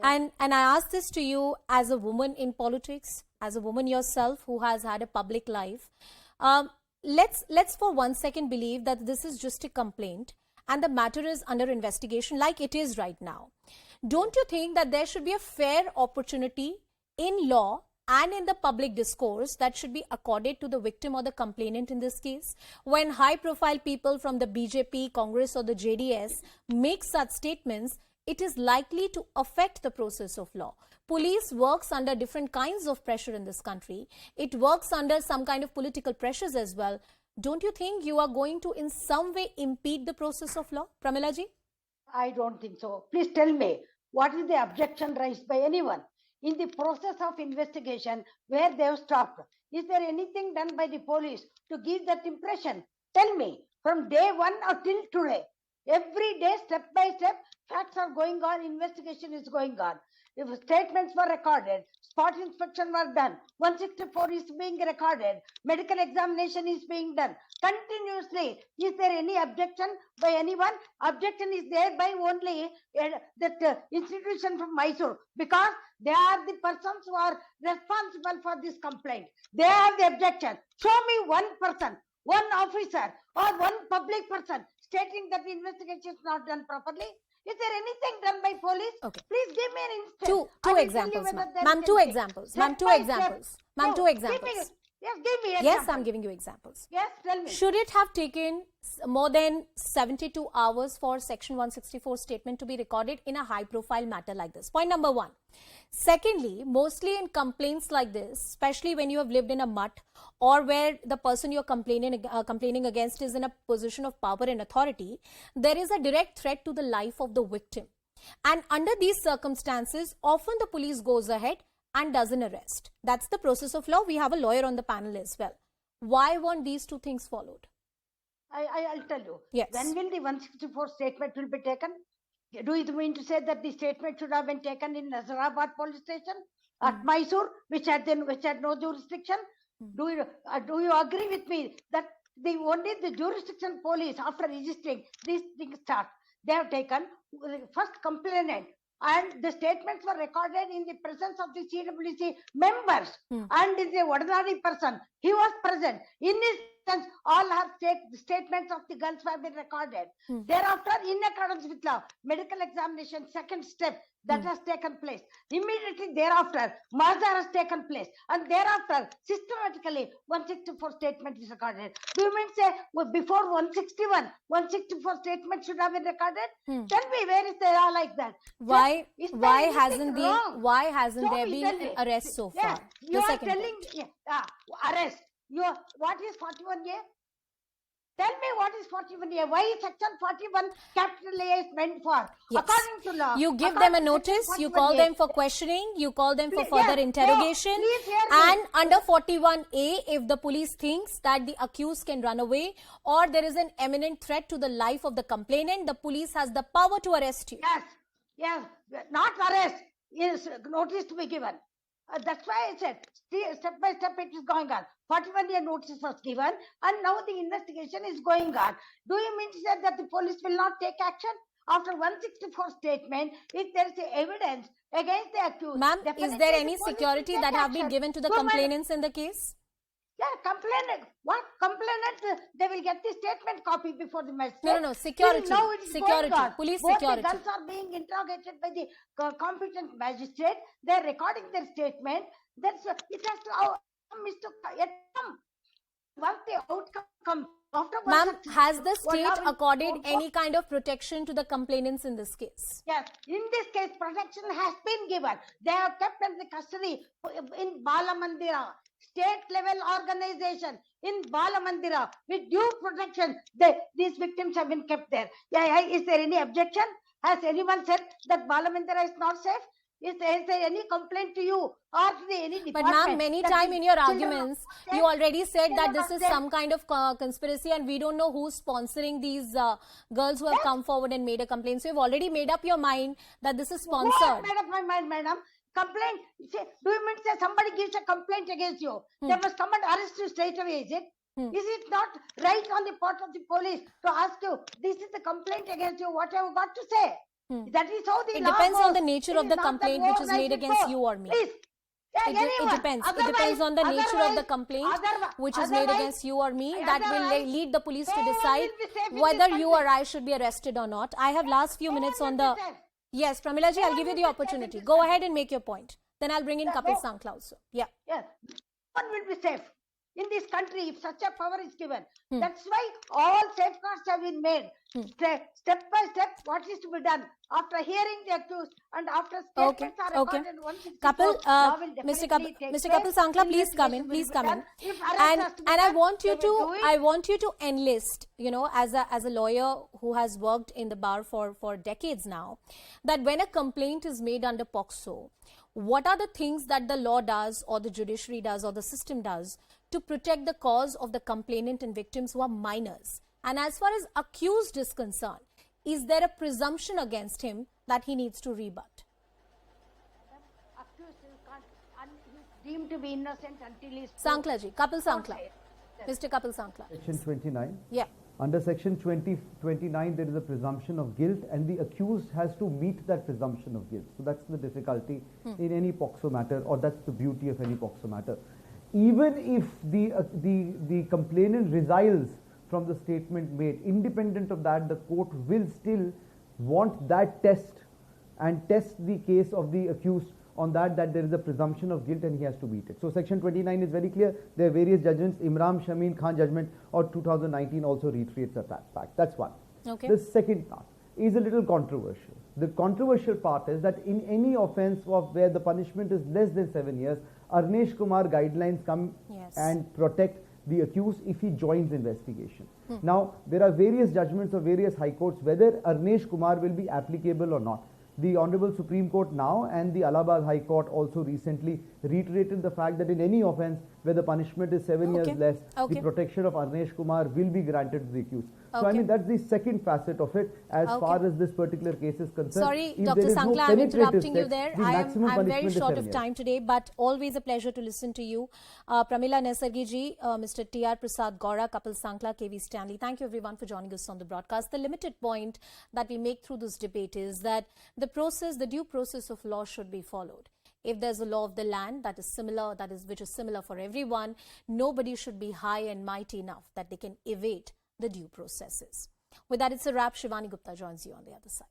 And I ask this to you as a woman in politics, as a woman yourself who has had a public life. Let's for 1 second believe that this is just a complaint and the matter is under investigation like it is right now. Don't you think that there should be a fair opportunity in law and in the public discourse that should be accorded to the victim or the complainant in this case? When high-profile people from the BJP, Congress or the JDS make such statements, it is likely to affect the process of law. Police works under different kinds of pressure in this country. It works under some kind of political pressures as well. Don't you think you are going to in some way impede the process of law? Pramila ji? I don't think so. Please tell me, what is the objection raised by anyone? In the process of investigation, where they have stopped, is there anything done by the police to give that impression? Tell me, from day one till today, every day, step by step, facts are going on, investigation is going on. If statements were recorded, spot inspection was done, 164 is being recorded, medical examination is being done continuously. Is there any objection by anyone? Objection is there by only that institution from Mysore, because they are the persons who are responsible for this complaint. They have the objection. Show me one person, one officer or one public person stating that the investigation is not done properly. Is there anything done by police? Okay. Please give me an instance. Two examples, ma'am. Two examples. Ma'am, two examples. Ma'am, two examples. Yes, give me examples. Yes, I'm giving you examples. Yes, tell me. Should it have taken more than 72 hours for Section 164 statement to be recorded in a high-profile matter like this? Point number one. Secondly, mostly in complaints like this, especially when you have lived in a mutt or where the person you're complaining against is in a position of power and authority, there is a direct threat to the life of the victim. And under these circumstances, often the police goes ahead and does an arrest. That's the process of law. We have a lawyer on the panel as well. Why weren't these two things followed? I'll tell you. Yes. When will the 164 statement will be taken? Do you mean to say that the statement should have been taken in Nazarabad police station at Mysore, which had no jurisdiction? Do you agree with me that only the jurisdiction police, after registering these things start, they have taken first complainant, and the statements were recorded in the presence of the CWC members and in the ordinary person. He was present. In his sense, all her statements of the girls have been recorded. Thereafter, in accordance with law, medical examination, second step, that has taken place. Immediately thereafter, murder has taken place. And thereafter, systematically, 164 statement is recorded. Do you mean say, before 161, 164 statement should have been recorded? Tell me, where is there all like that? Why hasn't there been an arrest so far? You are telling arrest. What is 41A? Tell me what is 41A. Why is section 41 capital A is meant for? Yes. According to law. You give them a notice, you call them for questioning, you call them for further interrogation. And under 41A, if the police thinks that the accused can run away or there is an imminent threat to the life of the complainant, the police has the power to arrest you. Yes, not arrest. Is notice to be given. That's why I said step by step it is going on. 41-year notice was given and now the investigation is going on. Do you mean to say that the police will not take action? After 164 statement, if there is evidence against the accused... Ma'am, is there any security that have been given to the complainants in the case? Yeah, complainant. What? Complainant, they will get the statement copy before the magistrate. No, security. Now it is security. Police Both security. the girls are being interrogated by the competent magistrate. They are recording their statement. That's it has to come. Once the outcome comes, ma'am, has the state accorded any kind of protection to the complainants in this case? Yes, in this case, protection has been given. They are kept in the custody in Bala Mandira, state level organization in Bala Mandira with due protection. These victims have been kept there. Is there any objection? Has anyone said that Bala Mandira is not safe? Is there any complaint to you or to any department? But ma'am, many times in your arguments, you already said that this is some kind of conspiracy and we don't know who's sponsoring these girls who have come forward and made a complaint. So you've already made up your mind that this is sponsored. What made up my mind, madam? Complaint? Do you mean to say somebody gives a complaint against you? They must come and arrest you straight away, is it? Is it not right on the part of the police to ask you, this is the complaint against you, what have you got to say? That is how the It law depends goes. on the nature It of is the not that complaint which is overnight made it against goes. you or me. Please. Yeah, It anyone. depends. It Otherwise- depends on the nature of the otherwise- complaint which is made otherwise- against you or me. That will otherwise, lead the police to no one decide will be safe in whether this you country. or I should be arrested or not. I have last few No minutes one on will the... be safe. Yes, Pramila ji, No I'll one give you will the be safe in opportunity. this Go country. ahead and make your point. Then I'll bring in Yeah, Kapil no. Sankla also. Yeah. Yes. No one will be safe in this country if such a power is given. Hmm. That's why all safeguards have been made. Step by step, what is to be done after hearing the accused and after Okay, statements are okay. recorded. 164, Kapil, law will Mr. definitely Kapil, take Mr. place. Kapil Sankla, please come in. Investigation Please will be come in. done. If arrest And has to be I done, want you they will do it. I want you to enlist, you know, as a lawyer who has worked in the bar for decades now, that when a complaint is made under POCSO, what are the things that the law does or the judiciary does or the system does to protect the cause of the complainant and victims who are minors? And as far as accused is concerned, is there a presumption against him that he needs to rebut? Accused is deemed to be innocent until he is Sankla ji, Kapil Sankla. Yes. Mr. Kapil Sankla. Section 29. Yeah. Under Section 29, there is a presumption of guilt, and the accused has to meet that presumption of guilt. So that's the difficulty in any POCSO matter, or that's the beauty of any POCSO matter. Even if the complainant resiles from the statement made, independent of that, the court will still want that test and test the case of the accused on that there is a presumption of guilt and he has to meet it. So Section 29 is very clear. There are various judgments. Imran Shameen Khan judgment or 2019 also reiterates that fact. That's one. Okay. The second part is a little controversial. The controversial part is that in any offence of where the punishment is less than 7 years, Arnesh Kumar guidelines come and protect the accused if he joins investigation. Now, there are various judgments of various high courts whether Arnesh Kumar will be applicable or not. The Honorable Supreme Court now and the Allahabad High Court also recently reiterated the fact that in any offence where the punishment is 7 years less, the protection of Arnesh Kumar will be granted to the accused. So I mean that's the second facet of it as far as this particular case is concerned. Sorry, if Dr. there is Sankla, no I'm interrupting you penetrative there. sex, the I'm maximum very punishment is short 7 of years. time today, but always a pleasure to listen to you. Pramila Nesargi ji, Mr. T.R. Prasad Gaura, Kapil Sankla, K.V. Stanley. Thank you everyone for joining us on the broadcast. The limited point that we make through this debate is that the due process of law should be followed. If there's a law of the land that is similar, which is similar for everyone, nobody should be high and mighty enough that they can evade the due processes. With that, it's a wrap. Shivani Gupta joins you on the other side.